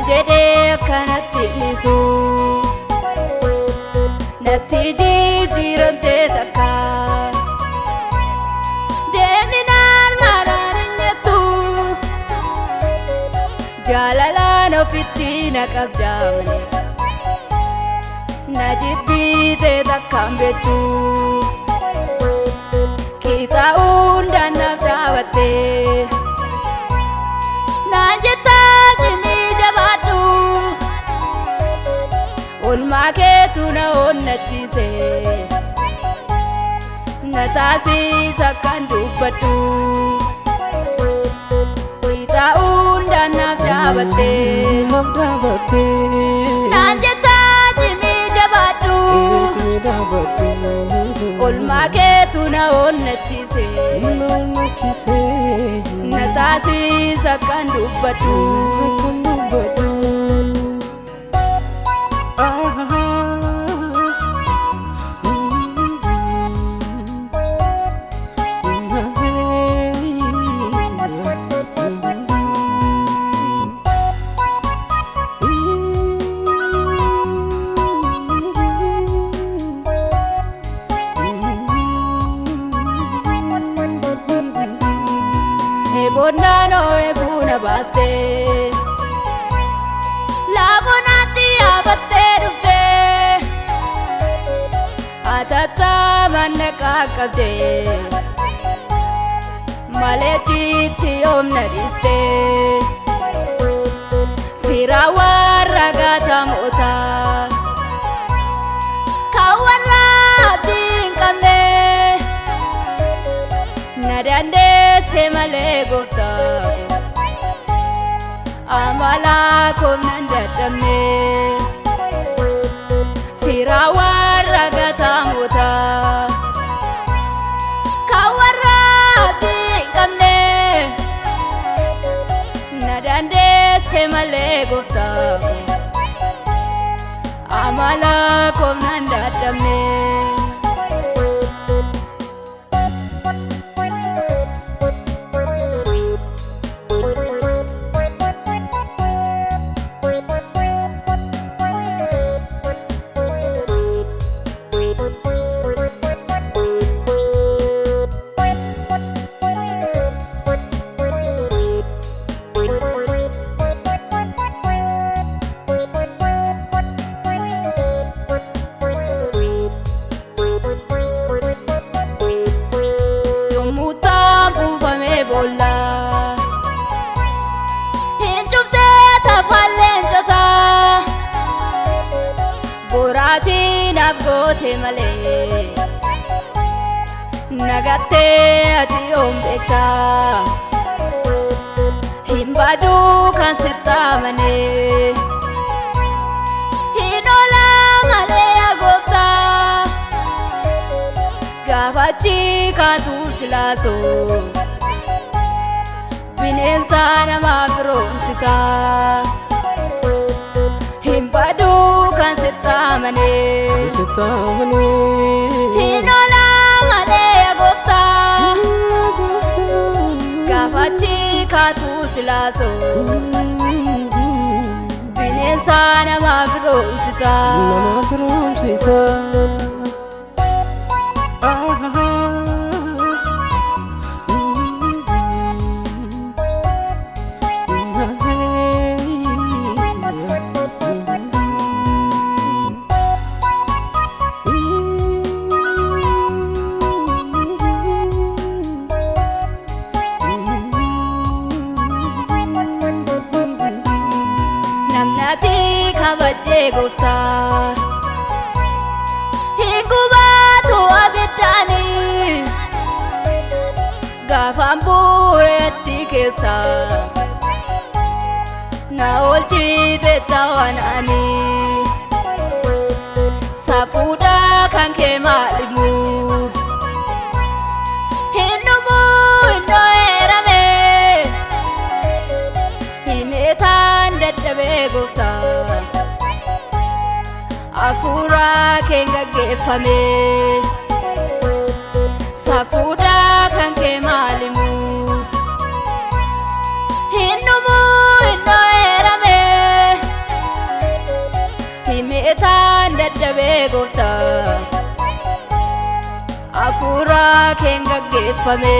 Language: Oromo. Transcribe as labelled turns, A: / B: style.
A: jedhee kanatti dhiisu natti jijjiiramtee takka deeminaan maraan hin jettu jaalalaan ofitti na qabda malee na jibbitee takkaan beektu qixa hundaan naaf dhaabattee naan jettaa cimii jabaadhu olmaa keetu na onnachiise na taasiisa kan dubbadhu qixa hundaan naaf dhaabattee naan jettaa cimii jabaadhu olmaa keetu na onnachiise na taasiisa kan dubbadhu Bonnano ebuna baste laabonatti yaabattee dhufte atata manna qaqqabde malee jitti yoomna dhiiste fira warra gatamoota kan warra abdii hin qabne na dandeesse malee gooftaa amala koomnan dadhabne fira warra gatamoota kan warra abdii hin qabne na dandeesse malee gooftaa amala koomnan dadhabne naaf goote malee nagattee ati yoom beekta hin baadu kan sitti amanee hin oola malee yaa gooftaa gaafa achi kaatu silaasoo bineensa namaaf roomsita hin baadu kan sitti amanee hin oola malee yaa gooftaa gaafa achi kaatu silaasoo bineensa namaaf roomsita namnati kabajee gooftaa hin gubaatu abiddaani gaafaan bu'ee achi keessa na oolchite tawaanaani safuudha kan kee maalimu hin dhumu hin dho'eerame himeetaan dadhabee gooftaa afuura kee gaggeeffame safuudha kan kee maalimu hin dhumu hin dho'eerame gooftaa hafuura keen gaggeeffame.